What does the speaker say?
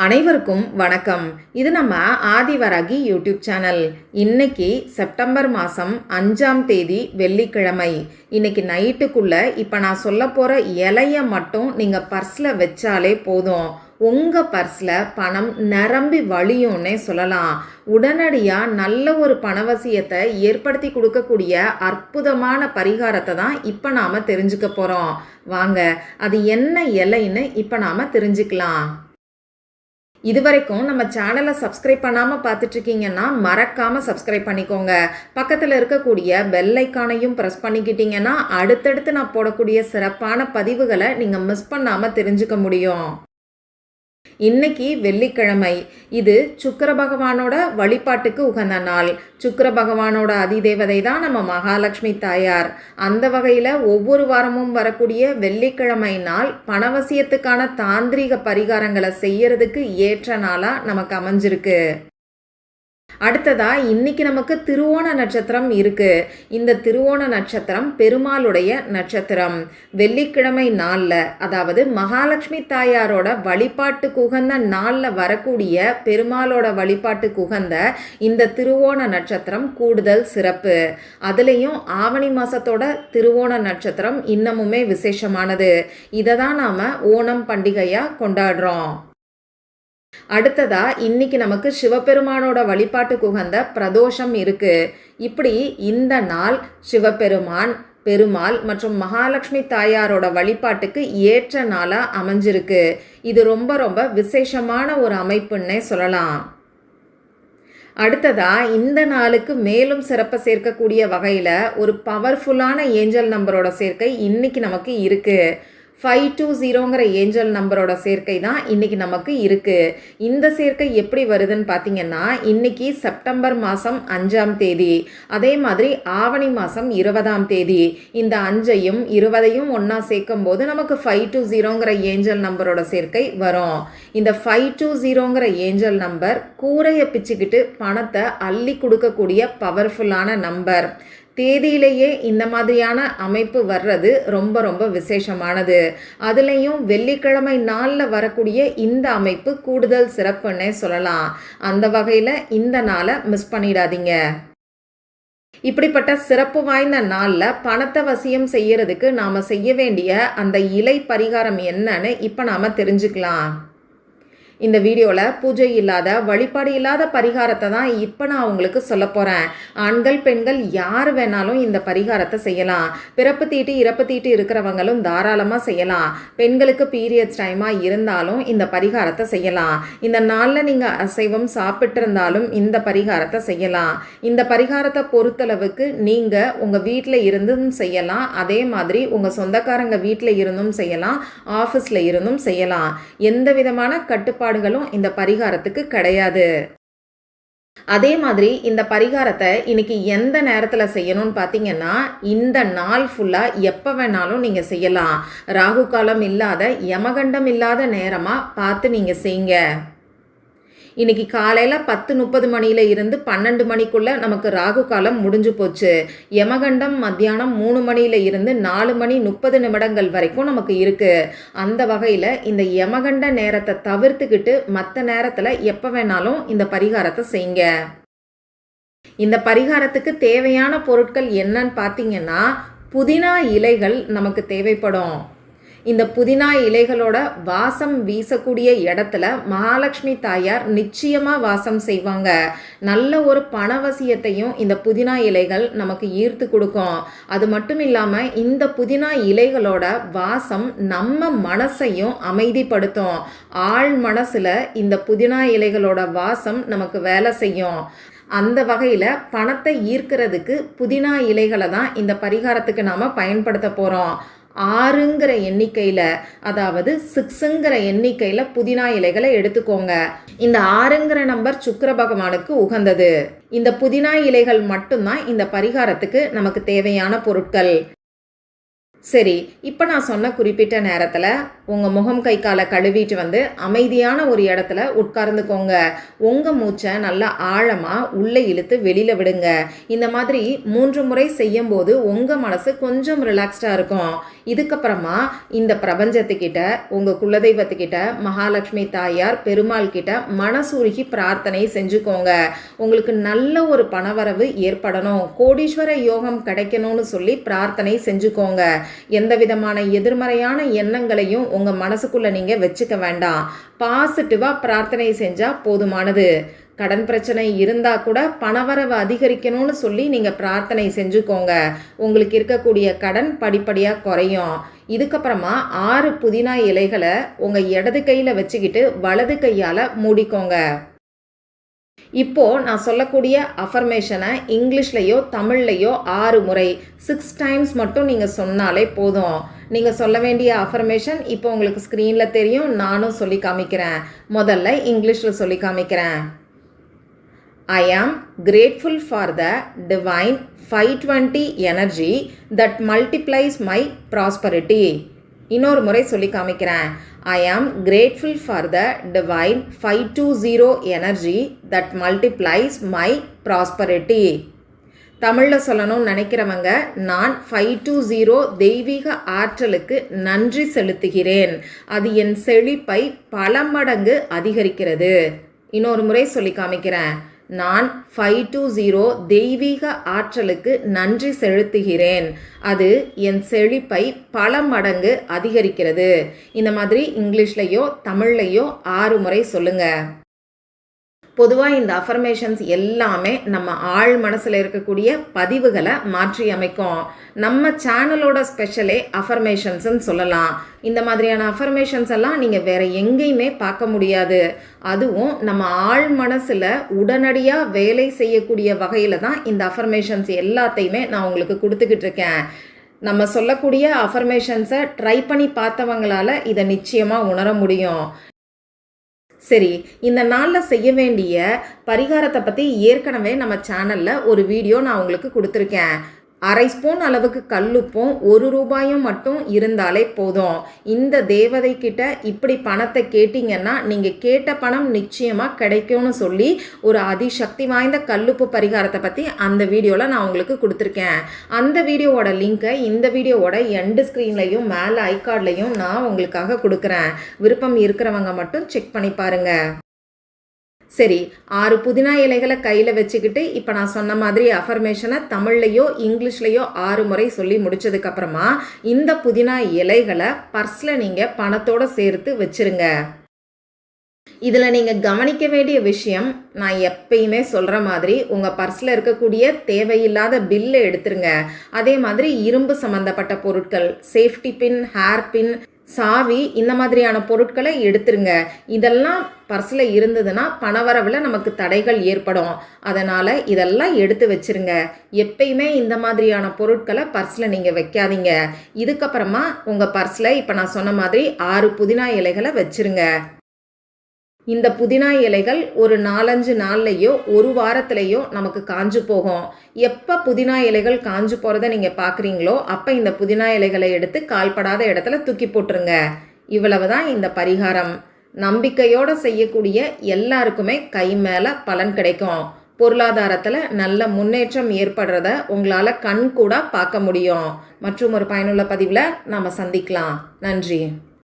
அனைவருக்கும் வணக்கம். இது நம்ம ஆதிவராகி யூடியூப் சேனல். இன்னைக்கு செப்டம்பர் மாதம் 5ஆம் தேதி வெள்ளிக்கிழமை. இன்னைக்கு நைட்டுக்குள்ள இப்போ நான் சொல்ல போகிற இலைய மட்டும் நீங்கள் பர்ஸில் வச்சாலே போதும். உங்கள் பர்ஸில் பணம் நிரம்பி வழியும்னே சொல்லலாம். உடனடியாக நல்ல ஒரு பணவசியத்தை ஏற்படுத்தி கொடுக்கக்கூடிய அற்புதமான பரிகாரத்தை தான் இப்போ நாம் தெரிஞ்சுக்க போகிறோம். வாங்க, அது என்ன இலைன்னு இப்போ நாம் தெரிஞ்சுக்கலாம். இதுவரைக்கும் நம்ம சேனலை சப்ஸ்கிரைப் பண்ணாமல் பார்த்துட்ருக்கீங்கன்னா மறக்காமல் சப்ஸ்கிரைப் பண்ணிக்கோங்க. பக்கத்தில் இருக்கக்கூடிய பெல் ஐக்கானையும் ப்ரெஸ் பண்ணிக்கிட்டீங்கன்னா அடுத்தடுத்து நான் போடக்கூடிய சிறப்பான பதிவுகளை நீங்கள் மிஸ் பண்ணாமல் தெரிஞ்சுக்க முடியும். இன்னைக்கு வெள்ளிக்கிழமை. இது சுக்கிர பகவானோட வழிபாட்டுக்கு உகந்த நாள். சுக்கிர பகவானோட அதிதேவதை தான் நம்ம மகாலட்சுமி தாயார். அந்த வகையில் ஒவ்வொரு வாரமும் வரக்கூடிய வெள்ளிக்கிழமை நாள் பணவசியத்துக்கான தாந்திரிக பரிகாரங்களை செய்யறதுக்கு ஏற்ற நாளாக நமக்கு அமைஞ்சிருக்கு. அடுத்ததா இன்னைக்கு நமக்கு திருவோண நட்சத்திரம் இருக்கு. இந்த திருவோண நட்சத்திரம் பெருமாளுடைய நட்சத்திரம். வெள்ளிக்கிழமை நாளில், அதாவது மகாலட்சுமி தாயாரோட வழிபாட்டுக்கு உகந்த நாளில் வரக்கூடிய பெருமாளோட வழிபாட்டுக்கு உகந்த இந்த திருவோண நட்சத்திரம் கூடுதல் சிறப்பு. அதுலேயும் ஆவணி மாசத்தோட திருவோண நட்சத்திரம் இன்னமுமே விசேஷமானது. இதை தான் நாம் ஓணம் பண்டிகையாக கொண்டாடுறோம். அடுத்ததா இன்னைக்கு நமக்கு சிவபெருமானோட வழிபாட்டுக்கு உகந்த பிரதோஷம் இருக்கு. இப்படி இந்த நாள் சிவபெருமான், பெருமாள் மற்றும் மகாலட்சுமி தாயாரோட வழிபாட்டுக்கு ஏற்ற நாளாக அமைஞ்சிருக்கு. இது ரொம்ப ரொம்ப விசேஷமான ஒரு அமைப்புன்னே சொல்லலாம். அடுத்ததா இந்த நாளுக்கு மேலும் சிறப்பை சேர்க்கக்கூடிய வகையில் ஒரு பவர்ஃபுல்லான ஏஞ்சல் நம்பரோட சேர்க்கை இன்னைக்கு நமக்கு இருக்குது. 520ங்கிற ஏஞ்சல் நம்பரோட சேர்க்கை தான் இன்றைக்கி நமக்கு இருக்குது. இந்த சேர்க்கை எப்படி வருதுன்னு பார்த்தீங்கன்னா, இன்றைக்கி செப்டம்பர் மாதம் 5ஆம் தேதி, அதே மாதிரி ஆவணி மாதம் 20ஆம் தேதி. இந்த 5ஐயும் 20ஐயும் ஒன்றா சேர்க்கும் போது நமக்கு 520ங்கிற ஏஞ்சல் நம்பரோட சேர்க்கை வரும். இந்த 520ங்கிற ஏஞ்சல் நம்பர் கூரையை பிச்சுக்கிட்டு பணத்தை அள்ளி கொடுக்கக்கூடிய பவர்ஃபுல்லான நம்பர். தேதியிலேயே இந்த மாதிரியான அமைப்பு வர்றது ரொம்ப ரொம்ப விசேஷமானது. அதுலேயும் வெள்ளிக்கிழமை நாளில் வரக்கூடிய இந்த அமைப்பு கூடுதல் சிறப்புன்னே சொல்லலாம். அந்த வகையில் இந்த நாளை மிஸ் பண்ணிடாதீங்க. இப்படிப்பட்ட சிறப்பு வாய்ந்த நாளில் பணத்தை வசியம் செய்யறதுக்கு நாம் செய்ய வேண்டிய அந்த இலை பரிகாரம் என்னன்னு இப்போ நாம் தெரிஞ்சுக்கலாம். இந்த வீடியோவில் பூஜை இல்லாத, வழிபாடு இல்லாத பரிகாரத்தை தான் இப்போ நான் உங்களுக்கு சொல்ல போகிறேன். ஆண்கள் பெண்கள் யார் வேணாலும் இந்த பரிகாரத்தை செய்யலாம். பிறப்பு தீட்டு இறப்பு தீட்டு இருக்கிறவங்களும் தாராளமாக செய்யலாம். பெண்களுக்கு பீரியட்ஸ் டைமாக இருந்தாலும் இந்த பரிகாரத்தை செய்யலாம். இந்த நாளில் நீங்கள் அசைவம் சாப்பிட்டிருந்தாலும் இந்த பரிகாரத்தை செய்யலாம். இந்த பரிகாரத்தை பொறுத்தளவுக்கு நீங்கள் உங்கள் வீட்டில் இருந்தும் செய்யலாம், அதே மாதிரி உங்கள் சொந்தக்காரங்க வீட்டில் இருந்தும் செய்யலாம், ஆஃபீஸில் இருந்தும் செய்யலாம். எந்த விதமான கட்டுப்பாடு இந்த பரிகாரத்துக்கு கிடையாது. அதே மாதிரி இந்த பரிகாரத்தை இன்னைக்கு எந்த நேரத்தில் செய்யணும்னு பார்த்தீங்கன்னா, இந்த நாள் ஃபுல்லாக எப்போ வேணாலும் நீங்கள் செய்யலாம். ராகு காலம் இல்லாத, யமகண்டம் இல்லாத நேரமாக பார்த்து நீங்கள் செய்யுங்க. இன்னைக்கு காலையில் 10:30 மணியில இருந்து 12 மணிக்குள்ளே நமக்கு ராகு காலம் முடிஞ்சு போச்சு. யமகண்டம் மத்தியானம் 3 மணியில இருந்து 4 மணி 30 நிமிடங்கள் வரைக்கும் நமக்கு இருக்குது. அந்த வகையில் இந்த யமகண்ட நேரத்தை தவிர்த்துக்கிட்டு மற்ற நேரத்தில் எப்போ வேணாலும் இந்த பரிகாரத்தை செய்யுங்க. இந்த பரிகாரத்துக்கு தேவையான பொருட்கள் என்னன்னு பார்த்தீங்கன்னா, புதினா இலைகள் நமக்கு தேவைப்படும். இந்த புதினா இலைகளோட வாசம் வீசக்கூடிய இடத்துல மகாலட்சுமி தாயார் நிச்சயமாக வாசம் செய்வாங்க. நல்ல ஒரு பணவசியத்தையும் இந்த புதினா இலைகள் நமக்கு ஈர்த்து கொடுக்கும். அது மட்டும் இல்லாமல் இந்த புதினா இலைகளோட வாசம் நம்ம மனசையும் அமைதிப்படுத்தும். ஆழ் மனசில் இந்த புதினா இலைகளோட வாசம் நமக்கு வேலை செய்யும். அந்த வகையில் பணத்தை ஈர்க்கிறதுக்கு புதினா இலைகளை தான் இந்த பரிகாரத்துக்கு நாம் பயன்படுத்த போகிறோம். 6ங்கிற எண்ணிக்கையில், அதாவது 6ங்கிற எண்ணிக்கையில் புதினா இலைகளை எடுத்துக்கோங்க. இந்த 6ங்கிற நம்பர் சுக்கிர பகவானுக்கு உகந்தது. இந்த புதினா இலைகள் மட்டும்தான் இந்த பரிகாரத்துக்கு நமக்கு தேவையான பொருட்கள். சரி, இப்போ நான் சொன்ன குறிப்பிட்ட நேரத்தில் உங்கள் முகம் கை காலை கழுவிட்டு வந்து அமைதியான ஒரு இடத்துல உட்கார்ந்துக்கோங்க. உங்கள் மூச்சை நல்லா ஆழமாக உள்ளே இழுத்து வெளியில் விடுங்க. இந்த மாதிரி 3 முறை செய்யும்போது உங்கள் மனசு கொஞ்சம் ரிலாக்ஸ்டாக இருக்கும். இதுக்கப்புறமா இந்த பிரபஞ்சத்துக்கிட்ட, உங்கள் குலதெய்வத்துக்கிட்ட, மகாலட்சுமி தாயார், பெருமாள் கிட்ட மனசுருகி பிரார்த்தனை செஞ்சுக்கோங்க. உங்களுக்கு நல்ல ஒரு பணவரவு ஏற்படணும், கோடீஸ்வர யோகம் கிடைக்கணும்னு சொல்லி பிரார்த்தனை செஞ்சுக்கோங்க. எந்த விதமான எதிர்மறையான எண்ணங்களையும் உங்கள் மனசுக்குள்ளே நீங்கள் வச்சுக்க வேண்டாம். பாசிட்டிவாக பிரார்த்தனை செஞ்சால் போதுமானது. கடன் பிரச்சனை இருந்தால் கூட பணவரவு அதிகரிக்கணும்னு சொல்லி நீங்கள் பிரார்த்தனை செஞ்சுக்கோங்க. உங்களுக்கு இருக்கக்கூடிய கடன் படிப்படியாக குறையும். இதுக்கப்புறமா 6 புதினா இலைகளை உங்கள் இடது கையில் வச்சுக்கிட்டு வலது கையால் மூடிக்கோங்க. இப்போ நான் சொல்லக்கூடிய அஃபர்மேஷனை இங்கிலீஷ்லையோ தமிழ்லையோ 6 முறை 6 டைம்ஸ் மட்டும் நீங்கள் சொன்னாலே போதும். நீங்கள் சொல்ல வேண்டிய அஃபர்மேஷன் இப்போ உங்களுக்கு ஸ்க்ரீனில் தெரியும். நானும் சொல்லி காமிக்கிறேன். முதல்ல இங்கிலீஷில் சொல்லி காமிக்கிறேன். I am grateful for the divine 520 energy that multiplies my prosperity. இன்னொரு முறை சொல்லி காமிக்கிறேன். I am grateful for the divine 520 energy that multiplies my prosperity. தமிழில் சொல்லணும்னு நினைக்கிறவங்க, நான் 520 தெய்வீக ஆற்றலுக்கு நன்றி செலுத்துகிறேன். அது என் செழிப்பை பல மடங்கு அதிகரிக்கிறது. இன்னொரு முறை சொல்லி காமிக்கிறேன். நான் 520 தெய்வீக ஆற்றலுக்கு நன்றி செலுத்துகிறேன். அது என் செழிப்பை பல மடங்கு அதிகரிக்கிறது. இந்த மாதிரி இங்கிலீஷ்லையோ தமிழ்லையோ 6 முறை சொல்லுங்கள். பொதுவாக இந்த அஃபர்மேஷன்ஸ் எல்லாமே நம்ம ஆழ் மனசில் இருக்கக்கூடிய பதிவுகளை மாற்றி அமைக்கும். நம்ம சேனலோட ஸ்பெஷலே அஃபர்மேஷன்ஸ்ன்னு சொல்லலாம். இந்த மாதிரியான அஃபர்மேஷன்ஸ் எல்லாம் நீங்கள் வேறு எங்கேயுமே பார்க்க முடியாது. அதுவும் நம்ம ஆழ் மனசில் உடனடியாக வேலை செய்யக்கூடிய வகையில் தான் இந்த அஃபர்மேஷன்ஸ் எல்லாத்தையுமே நான் உங்களுக்கு கொடுத்துக்கிட்டு இருக்கேன். நம்ம சொல்லக்கூடிய அஃபர்மேஷன்ஸை ட்ரை பண்ணி பார்த்தவங்களால இதை நிச்சயமாக உணர முடியும். சரி, இந்த நாளில் செய்ய வேண்டிய பரிகாரத்தை பற்றி ஏற்கனவே நம்ம சேனலில் ஒரு வீடியோ நான் உங்களுக்கு கொடுத்துருக்கேன். 1/2 ஸ்பூன் அளவுக்கு கல்லுப்பும் 1 ரூபாயும் மட்டும் இருந்தாலே போதும். இந்த தேவதை கிட்ட இப்படி பணத்தை கேட்டிங்கன்னா நீங்கள் கேட்ட பணம் நிச்சயமாக கிடைக்கும்னு சொல்லி ஒரு அதிசக்தி வாய்ந்த கல்லுப்பு பரிகாரத்தை பற்றி அந்த வீடியோவில் நான் உங்களுக்கு கொடுத்துருக்கேன். அந்த வீடியோவோட லிங்க்கை இந்த வீடியோவோட எண்டு ஸ்க்ரீன்லையும் மேலே ஐகார்ட்லையும் நான் உங்களுக்காக கொடுக்குறேன். விருப்பம் இருக்கிறவங்க மட்டும் செக் பண்ணி பாருங்கள். சரி, 6 புதினா இலைகளை கையில் வச்சுக்கிட்டு இப்போ நான் சொன்ன மாதிரி அஃபர்மேஷனை தமிழ்லையோ இங்கிலீஷ்லையோ 6 முறை சொல்லி முடிச்சதுக்கப்புறமா இந்த புதினா இலைகளை பர்ஸில் நீங்கள் பணத்தோடு சேர்த்து வச்சுருங்க. இதில் நீங்கள் கவனிக்க வேண்டிய விஷயம், நான் எப்பயுமே சொல்கிற மாதிரி உங்கள் பர்ஸில் இருக்கக்கூடிய தேவையில்லாத பில்லை எடுத்துருங்க. அதே மாதிரி இரும்பு சம்மந்தப்பட்ட பொருட்கள், சேஃப்டி பின், ஹேர் பின், சாவி, இந்த மாதிரியான பொருட்களை எடுத்துருங்க. இதெல்லாம் பர்ஸில் இருந்ததுன்னா பணவரவில் நமக்கு தடைகள் ஏற்படும். அதனால் இதெல்லாம் எடுத்து வச்சுருங்க. எப்பயுமே இந்த மாதிரியான பொருட்களை பர்ஸில் நீங்கள் வைக்காதீங்க. இதுக்கப்புறமா உங்கள் பர்ஸில் இப்போ நான் சொன்ன மாதிரி 6 புதினா இலைகளை வச்சுருங்க. இந்த புதினா இலைகள் ஒரு 4-5 நாள்லையோ 1 வாரத்திலையோ நமக்கு காஞ்சு போகும். எப்போ புதினா இலைகள் காஞ்சு போகிறத நீங்கள் பார்க்குறீங்களோ அப்போ இந்த புதினா இலைகளை எடுத்து கால்படாத இடத்துல தூக்கி போட்டுருங்க. இவ்வளவு தான் இந்த பரிகாரம். நம்பிக்கையோடு செய்யக்கூடிய எல்லாருக்குமே கை மேலே பலன் கிடைக்கும். பொருளாதாரத்தில் நல்ல முன்னேற்றம் ஏற்படுறத உங்களால் கண் கூட பார்க்க முடியும். மற்றும் ஒரு பயனுள்ள பதிவில் நாம் சந்திக்கலாம். நன்றி.